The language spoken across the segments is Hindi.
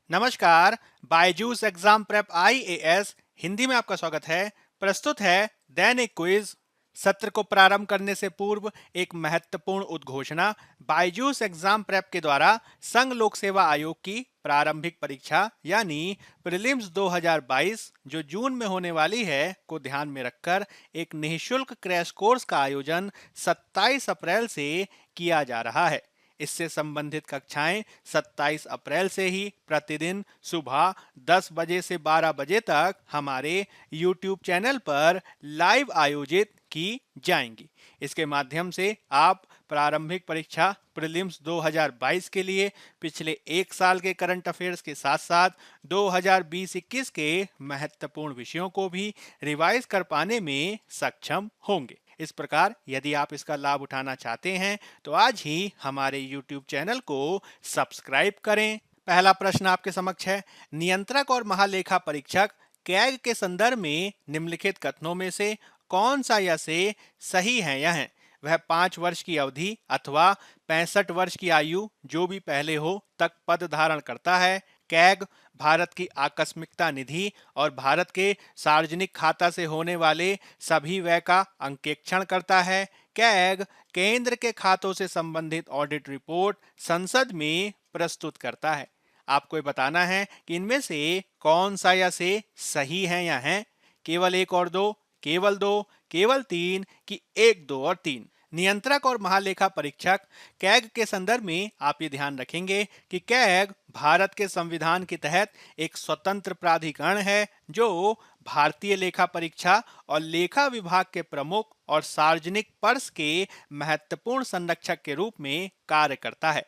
नमस्कार। Byju's exam prep IAS Hindi में आपका स्वागत है। प्रस्तुत है दैनिक क्विज। सत्र को प्रारंभ करने से पूर्व एक महत्वपूर्ण उद्घोषणा। बायजूस एग्जाम प्रेप के द्वारा संघ लोक सेवा आयोग की प्रारंभिक परीक्षा यानी प्रीलिम्स 2022 जो जून में होने वाली है को ध्यान में रखकर एक निःशुल्क क्रैश कोर्स का आयोजन 27 अप्रैल से किया जा रहा है। इससे संबंधित कक्षाएं 27 अप्रैल से ही प्रतिदिन सुबह 10 बजे से 12 बजे तक हमारे YouTube चैनल पर लाइव आयोजित की जाएंगी। इसके माध्यम से आप प्रारंभिक परीक्षा प्रीलिम्स 2022 के लिए पिछले एक साल के करंट अफेयर्स के साथ साथ 2020-21 के महत्वपूर्ण विषयों को भी रिवाइज कर पाने में सक्षम होंगे। इस प्रकार यदि आप इसका लाभ उठाना चाहते हैं तो आज ही हमारे YouTube चैनल को सब्सक्राइब करें। पहला प्रश्न आपके समक्ष है, नियंत्रक और महालेखा परीक्षक कैग के संदर्भ में निम्नलिखित कथनों में से कौन सा या से सही है या है? वह 5 वर्ष की अवधि अथवा 65 वर्ष की आयु जो भी पहले हो तक पद धारण करता है। कैग भारत की आकस्मिकता निधि और भारत के सार्वजनिक खाता से होने वाले सभी व्यय का अंकेक्षण करता है। कैग केंद्र के खातों से संबंधित ऑडिट रिपोर्ट संसद में प्रस्तुत करता है। आपको ये बताना है कि इनमें से कौन सा या से सही है या है। केवल एक और दो, केवल दो, केवल तीन कि एक, दो और तीन। नियंत्रक और महालेखा परीक्षक कैग के संदर्भ में आप ये ध्यान रखेंगे कि कैग भारत के संविधान के तहत एक स्वतंत्र प्राधिकरण है जो भारतीय लेखा परीक्षा और लेखा विभाग के प्रमुख और सार्वजनिक पर्स के महत्वपूर्ण संरक्षक के रूप में कार्य करता है।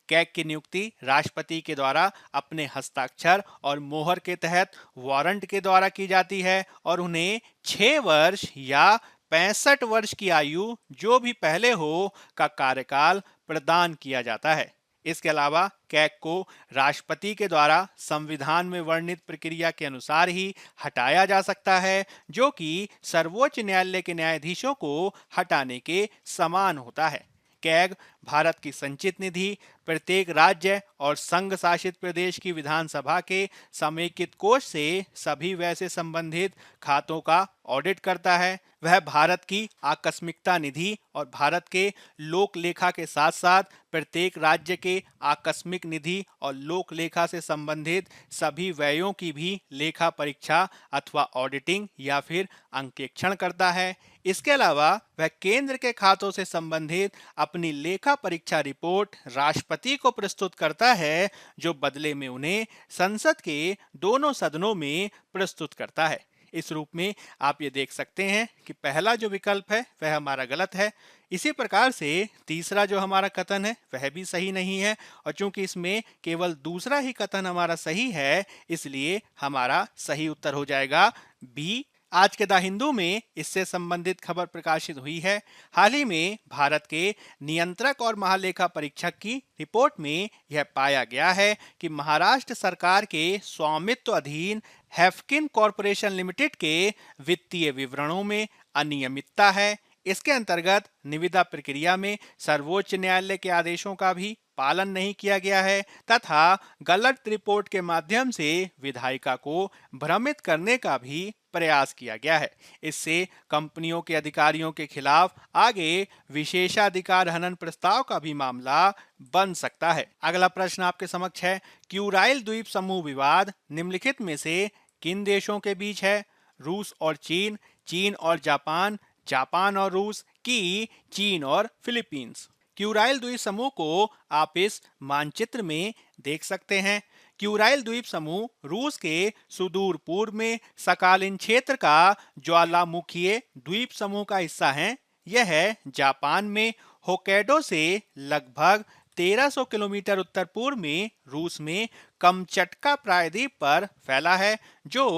कैग की नियुक्ति राष्ट्रपति के द्वारा अपने हस्ताक्षर और मोहर के तहत वारंट के द्वारा की जाती है और उन्हें 6 वर्ष या 65 वर्ष की आयु जो भी पहले हो का कार्यकाल प्रदान किया जाता है। इसके अलावा कैग को राष्ट्रपति के द्वारा संविधान में वर्णित प्रक्रिया के अनुसार ही हटाया जा सकता है जो कि सर्वोच्च न्यायालय के न्यायाधीशों को हटाने के समान होता है। कैग भारत की संचित निधि, प्रत्येक राज्य और संघ शासित प्रदेश की विधानसभा के समेकित कोष से सभी व्यय से संबंधित खातों का ऑडिट करता है। वह भारत की आकस्मिकता निधि और भारत के लोक लेखा के साथ साथ प्रत्येक राज्य के आकस्मिक निधि और लोक लेखा से संबंधित सभी व्ययों की भी लेखा परीक्षा अथवा ऑडिटिंग या फिर अंकेक्षण करता है। इसके अलावा वह केंद्र के खातों से संबंधित अपनी लेखा परीक्षा रिपोर्ट राष्ट्रपति को प्रस्तुत करता है जो बदले में उन्हें संसद के दोनों सदनों में प्रस्तुत करता है। इस रूप में आप ये देख सकते हैं कि पहला जो विकल्प है वह हमारा गलत है। इसी प्रकार से तीसरा जो हमारा कथन है वह भी सही नहीं है और चूंकि इसमें केवल दूसरा ही कथन हमारा सही है इसलिए हमारा सही उत्तर हो जाएगा बी। आज के द हिंदू में इससे संबंधित खबर प्रकाशित हुई है। हाल ही में भारत के नियंत्रक और महालेखा परीक्षक की रिपोर्ट में यह पाया गया है कि महाराष्ट्र सरकार के स्वामित्व अधीन हैफकिन कॉरपोरेशन लिमिटेड के वित्तीय विवरणों में अनियमितता है। इसके अंतर्गत निविदा प्रक्रिया में सर्वोच्च न्यायालय के आदेशों का भी पालन नहीं किया गया है तथा गलत रिपोर्ट के माध्यम से विधायिका को भ्रमित करने का भी प्रयास किया गया है। इससे कंपनियों के अधिकारियों के खिलाफ आगे विशेषाधिकार हनन प्रस्ताव का भी मामला बन सकता है। अगला प्रश्न आपके समक्ष है, क्यूराइल द्वीप समूह विवाद निम्नलिखित में से किन देशों के बीच है? रूस और चीन, चीन और जापान, जापान और रूस की चीन और फिलीपींस। क्यूराइल द्वीप समूह को आप इस मानचित्र में देख सकते हैं। क्यूराइल द्वीप समूह रूस के सुदूर पूर्व में सकालिन क्षेत्र का ज्वालामुखीय द्वीप समूह का हिस्सा है। यह जापान में होक्काइडो से लगभग 1300 किलोमीटर उत्तर पूर्व में रूस में कमचटका प्रायद्वीप पर फैला है जो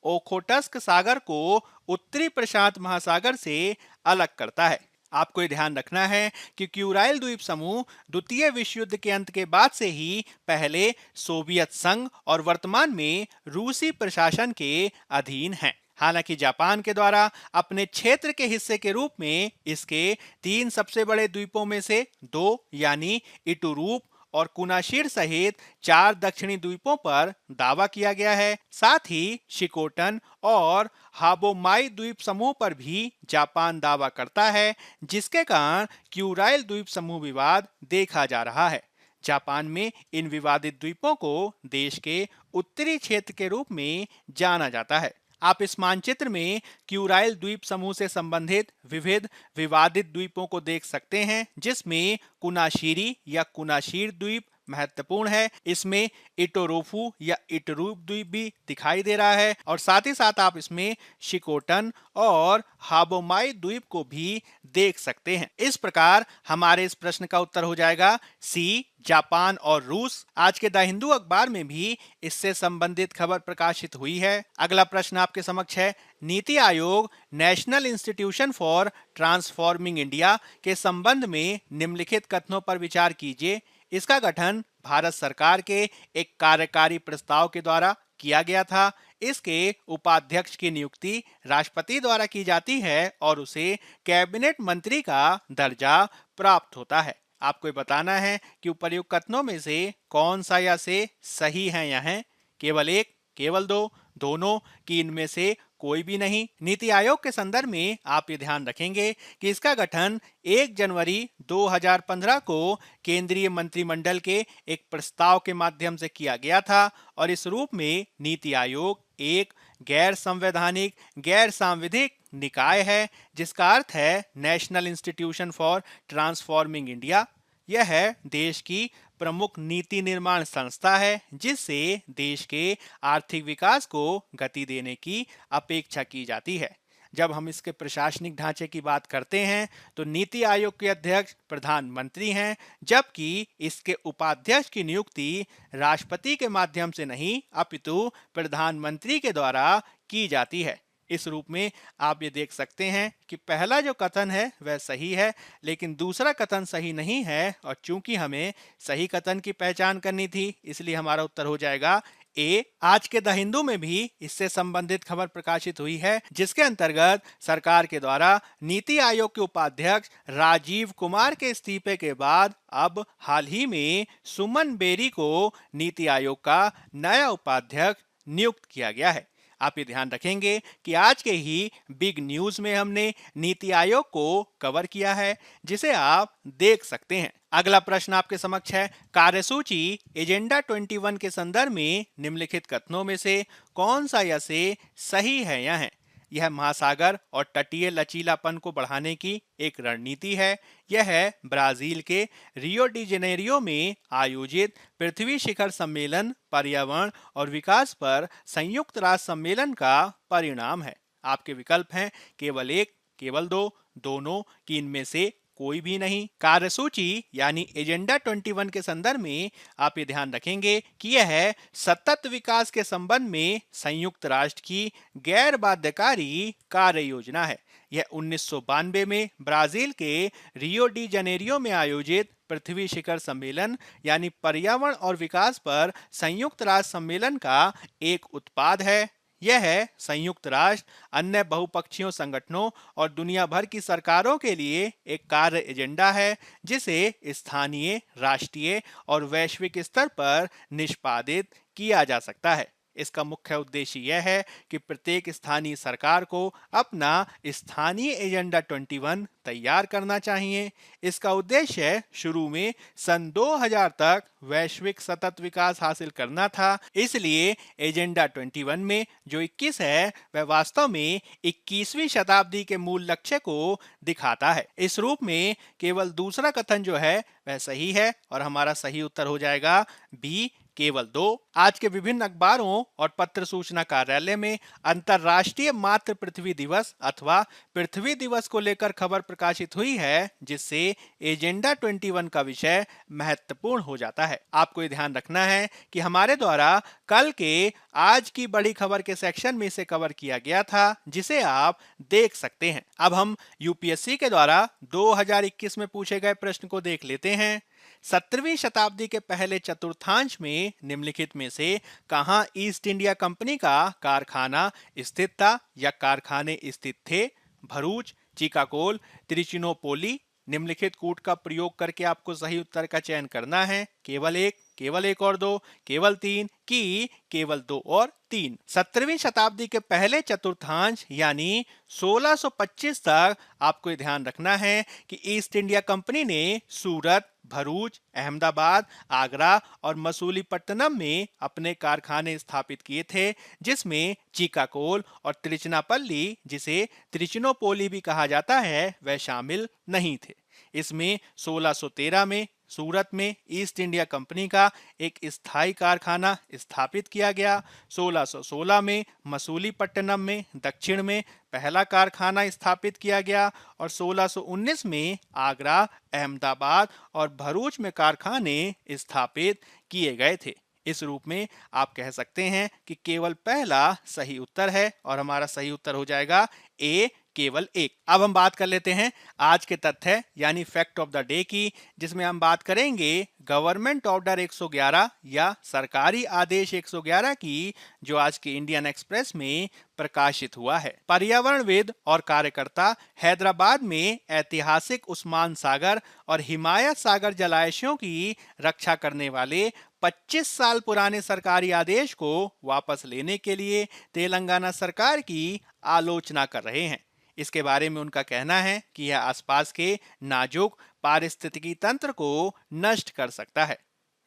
ओखोटस्क सागर को उत्तरी प्रशांत महासागर से अलग करता है। आपको ये ध्यान रखना है कि क्यूराइल द्वीप समूह द्वितीय विश्व युद्ध के अंत के बाद से ही पहले सोवियत संघ और वर्तमान में रूसी प्रशासन के अधीन है। हालांकि जापान के द्वारा अपने क्षेत्र के हिस्से के रूप में इसके 3 सबसे बड़े द्वीपों में से 2 यानी इटुरूप और कुनाशीर सहित 4 दक्षिणी द्वीपों पर दावा किया गया है। साथ ही शिकोटन और हाबोमाई द्वीप समूह पर भी जापान दावा करता है, जिसके कारण क्यूराइल द्वीप समूह विवाद देखा जा रहा है। जापान में इन विवादित द्वीपों को देश के उत्तरी क्षेत्र के रूप में जाना जाता है। आप इस मानचित्र में क्यूराइल द्वीप समूह से संबंधित विविध विवादित द्वीपों को देख सकते हैं, जिसमें कुनाशीरी या कुनाशीर द्वीप महत्वपूर्ण है। इसमें इटोरोफू या इटरूप द्वीप भी दिखाई दे रहा है और साथ ही साथ आप इसमें शिकोटन और हाबोमाई द्वीप को भी देख सकते हैं। इस प्रकार हमारे इस प्रश्न का उत्तर हो जाएगा सी, जापान और रूस। आज के द हिंदू अखबार में भी इससे संबंधित खबर प्रकाशित हुई है। अगला प्रश्न आपके समक्ष है, NITI Aayog national institution for transforming India के संबंध में निम्नलिखित कथनों पर विचार कीजिए। इसका गठन भारत सरकार के एक कार्यकारी प्रस्ताव के द्वारा किया गया था। इसके उपाध्यक्ष की नियुक्ति राष्ट्रपति द्वारा की जाती है और उसे कैबिनेट मंत्री का दर्जा प्राप्त होता है। आपको बताना है कि उपर्युक्त कथनों में से कौन सा या से सही है या है। केवल एक, केवल दो, दोनों की इनमें से कोई भी नहीं। नीति आयोग के संदर्भ में आप ये ध्यान रखेंगे कि इसका गठन 1 जनवरी 2015 को केंद्रीय मंत्रिमंडल के एक प्रस्ताव के माध्यम से किया गया था और इस रूप में नीति आयोग एक गैर संवैधानिक, गैर सांविधिक निकाय है, जिसका अर्थ है national institution for transforming India. यह है देश की प्रमुख नीति निर्माण संस्था है, जिससे देश के आर्थिक विकास को गति देने की अपेक्षा की जाती है। जब हम इसके प्रशासनिक ढांचे की बात करते हैं तो नीति आयोग के अध्यक्ष प्रधानमंत्री हैं, जबकि इसके उपाध्यक्ष की नियुक्ति राष्ट्रपति के माध्यम से नहीं अपितु प्रधानमंत्री के द्वारा की जाती है। इस रूप में आप ये देख सकते हैं कि पहला जो कथन है वह सही है, लेकिन दूसरा कथन सही नहीं है और चूंकि हमें सही कथन की पहचान करनी थी, इसलिए हमारा उत्तर हो जाएगा ए। आज के द हिंदू में भी इससे संबंधित खबर प्रकाशित हुई है, जिसके अंतर्गत सरकार के द्वारा नीति आयोग के उपाध्यक्ष राजीव कुमार के इस्तीफे के बाद अब हाल ही में सुमन बेरी को नीति आयोग का नया उपाध्यक्ष नियुक्त किया गया है। आप ये ध्यान रखेंगे कि आज के ही बिग न्यूज में हमने नीति आयोग को कवर किया है, जिसे आप देख सकते हैं। अगला प्रश्न आपके समक्ष है, कार्यसूची एजेंडा 21 के संदर्भ में निम्नलिखित कथनों में से कौन सा या से सही है या है। यह महासागर और तटीय लचीलापन को बढ़ाने की एक रणनीति है। यह है ब्राजील के रियो डी जेनेरियो में आयोजित पृथ्वी शिखर सम्मेलन पर्यावरण और विकास पर संयुक्त राष्ट्र सम्मेलन का परिणाम है। आपके विकल्प हैं केवल एक, केवल दो, दोनों की इनमें से कोई भी नहीं। कार्यसूची यानी एजेंडा 21 के संदर्भ में आप ये ध्यान रखेंगे कि यह सतत विकास के संबंध में संयुक्त राष्ट्र की गैर बाध्यकारी कार्य योजना है। यह 1992 में ब्राजील के रियो डी जनेरियो में आयोजित पृथ्वी शिखर सम्मेलन यानी पर्यावरण और विकास पर संयुक्त राष्ट्र सम्मेलन का एक उत्पाद है। यह है संयुक्त राष्ट्र, अन्य बहुपक्षीय संगठनों और दुनिया भर की सरकारों के लिए एक कार्य एजेंडा है, जिसे स्थानीय, राष्ट्रीय और वैश्विक स्तर पर निष्पादित किया जा सकता है। इसका मुख्य उद्देश्य यह है कि प्रत्येक स्थानीय सरकार को अपना स्थानीय एजेंडा 21 तैयार करना चाहिए। इसका उद्देश्य शुरू में सन 2000 तक वैश्विक सतत विकास हासिल करना था। इसलिए एजेंडा 21 में जो 21 है वह वास्तव में 21वीं शताब्दी के मूल लक्ष्य को दिखाता है। इस रूप में केवल दूसरा कथन जो है वह सही है और हमारा सही उत्तर हो जाएगा बी, केवल दो। आज के विभिन्न अखबारों और पत्र सूचना कार्यालय में अंतर्राष्ट्रीय मातृ पृथ्वी दिवस अथवा पृथ्वी दिवस को लेकर खबर प्रकाशित हुई है, जिससे एजेंडा 21 का विषय महत्वपूर्ण हो जाता है। आपको ये ध्यान रखना है कि हमारे द्वारा कल के आज की बड़ी खबर के सेक्शन में इसे कवर किया गया था, जिसे आप देख सकते हैं। अब हम यूपीएससी के द्वारा 2021 में पूछे गए प्रश्न को देख लेते हैं। 17वीं शताब्दी के पहले चतुर्थांश में निम्नलिखित में से कहां ईस्ट इंडिया कंपनी का कारखाना स्थित था या कारखाने स्थित थे? भरूच, चिकागोल, त्रिचिनोपोली निम्नलिखित कूट का प्रयोग करके आपको सही उत्तर का चयन करना है। केवल एक और दो, केवल तीन कि केवल दो और तीन। 17वीं शताब्दी के पहले चतुर्थांश यानी 1625 तक आपको ये ध्यान रखना है कि ईस्ट इंडिया कंपनी ने सूरत, भरूच, अहमदाबाद, आगरा और मसूलीपट्टनम में अपने कारखाने स्थापित किए थे, जिसमें चीकाकोल और त्रिचनापल्ली, जिसे त्रिचनोपोली भी कहा जाता है, वह शामिल नहीं थे। इसमें 1613 में सूरत में ईस्ट इंडिया कंपनी का एक स्थायी कारखाना स्थापित किया गया। 1616 में मसूलीपट्टनम में दक्षिण में पहला कारखाना स्थापित किया गया और 1619 में आगरा, अहमदाबाद और भरूच में कारखाने स्थापित किए गए थे। इस रूप में आप कह सकते हैं कि केवल पहला सही उत्तर है और हमारा सही उत्तर हो जाएगा ए, केवल एक। अब हम बात कर लेते हैं आज के तथ्य यानी फैक्ट ऑफ द डे की, जिसमें हम बात करेंगे गवर्नमेंट ऑर्डर 111 या सरकारी आदेश 111 की, जो आज के इंडियन एक्सप्रेस में प्रकाशित हुआ है। पर्यावरणविद और कार्यकर्ता हैदराबाद में ऐतिहासिक उस्मान सागर और हिमायत सागर जलाशयों की रक्षा करने वाले 25 साल पुराने सरकारी आदेश को वापस लेने के लिए तेलंगाना सरकार की आलोचना कर रहे हैं। इसके बारे में उनका कहना है कि यह आसपास के नाजुक पारिस्थितिकी तंत्र को नष्ट कर सकता है।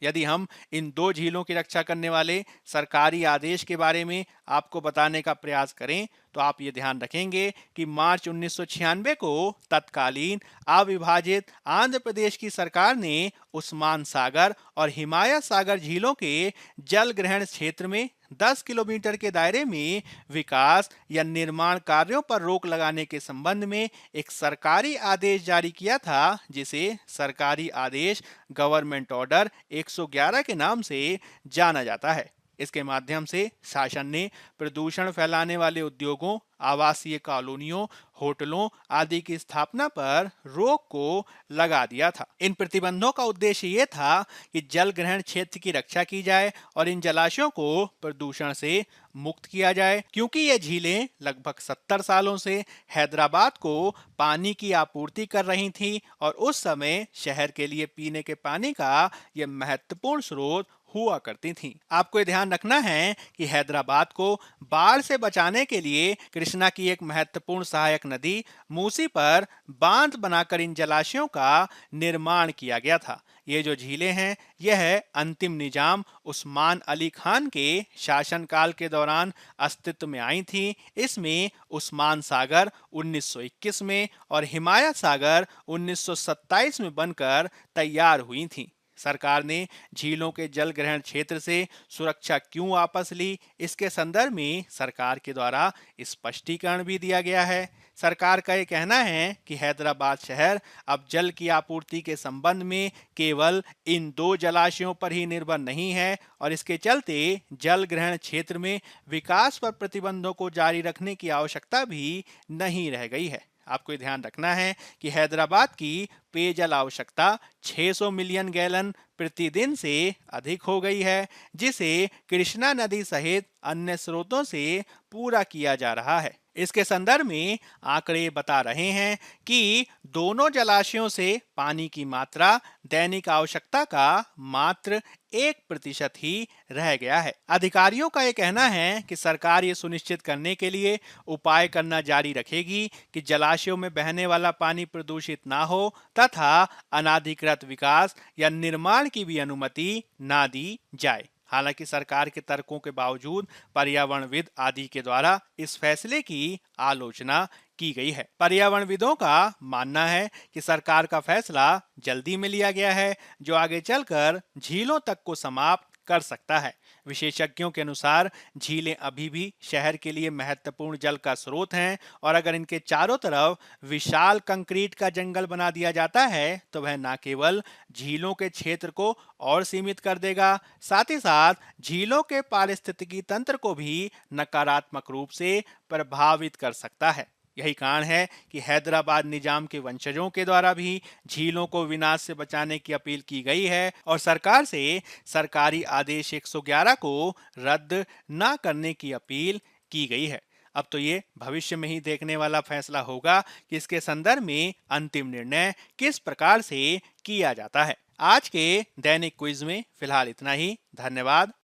यदि हम इन दो झीलों की रक्षा करने वाले सरकारी आदेश के बारे में आपको बताने का प्रयास करें तो आप ये ध्यान रखेंगे कि मार्च 1996 को तत्कालीन अविभाजित आंध्र प्रदेश की सरकार ने उस्मान सागर और हिमायत सागर झीलों के जल ग्रहण क्षेत्र में 10 किलोमीटर के दायरे में विकास या निर्माण कार्यों पर रोक लगाने के संबंध में एक सरकारी आदेश जारी किया था, जिसे सरकारी आदेश गवर्नमेंट ऑर्डर 111 के नाम से जाना जाता है। इसके माध्यम से शासन ने प्रदूषण फैलाने वाले उद्योगों, आवासीय कॉलोनियों, होटलों आदि की स्थापना पर रोक को लगा दिया था। इन प्रतिबंधों का उद्देश्य ये था कि जल ग्रहण क्षेत्र की रक्षा की जाए और इन जलाशयों को प्रदूषण से मुक्त किया जाए, क्योंकि ये झीलें लगभग 70 सालों से हैदराबाद को पानी की आपूर्ति कर रही थीं और उस समय शहर के लिए पीने के पानी का यह महत्वपूर्ण स्रोत हुआ करती थीं। आपको ये ध्यान रखना है कि हैदराबाद को बाढ़ से बचाने के लिए कृष्णा की एक महत्वपूर्ण सहायक नदी मूसी पर बांध बनाकर इन जलाशयों का निर्माण किया गया था। ये जो झीलें हैं, यह अंतिम निजाम उस्मान अली खान के शासनकाल के दौरान अस्तित्व में आई थी। इसमें उस्मान सागर 1921 में और हिमायत सागर 1927 में बनकर तैयार हुई थी। सरकार ने झीलों के जल ग्रहण क्षेत्र से सुरक्षा क्यों वापस ली, इसके संदर्भ में सरकार के द्वारा स्पष्टीकरण भी दिया गया है। सरकार का ये कहना है कि हैदराबाद शहर अब जल की आपूर्ति के संबंध में केवल इन दो जलाशयों पर ही निर्भर नहीं है और इसके चलते जल ग्रहण क्षेत्र में विकास पर प्रतिबंधों को जारी रखने की आवश्यकता भी नहीं रह गई है। आपको ध्यान रखना है कि हैदराबाद की पेयजल आवश्यकता 600 मिलियन गैलन प्रतिदिन से अधिक हो गई है, जिसे कृष्णा नदी सहित अन्य स्रोतों से पूरा किया जा रहा है। इसके संदर्भ में आंकड़े बता रहे हैं कि दोनों जलाशयों से पानी की मात्रा दैनिक आवश्यकता का मात्र 1% ही रह गया है। अधिकारियों का यह कहना है कि सरकार ये सुनिश्चित करने के लिए उपाय करना जारी रखेगी कि जलाशयों में बहने वाला पानी प्रदूषित ना हो तथा अनाधिकृत विकास या निर्माण की भी अनुमति ना दी जाए। हालांकि सरकार के तर्कों के बावजूद पर्यावरणविद आदि के द्वारा इस फैसले की आलोचना की गई है। पर्यावरणविदों का मानना है कि सरकार का फैसला जल्दी में लिया गया है, जो आगे चलकर झीलों तक को समाप्त कर सकता है। विशेषज्ञों के अनुसार झीलें अभी भी शहर के लिए महत्वपूर्ण जल का स्रोत हैं और अगर इनके चारों तरफ विशाल कंक्रीट का जंगल बना दिया जाता है तो वह न केवल झीलों के क्षेत्र को और सीमित कर देगा, साथ ही साथ झीलों के पारिस्थितिकी तंत्र को भी नकारात्मक रूप से प्रभावित कर सकता है। यही कारण है कि हैदराबाद निजाम के वंशजों के द्वारा भी झीलों को विनाश से बचाने की अपील की गई है और सरकार से सरकारी आदेश 111 को रद्द न करने की अपील की गई है। अब तो ये भविष्य में ही देखने वाला फैसला होगा कि इसके संदर्भ में अंतिम निर्णय किस प्रकार से किया जाता है। आज के दैनिक क्विज में फिलहाल इतना ही। धन्यवाद।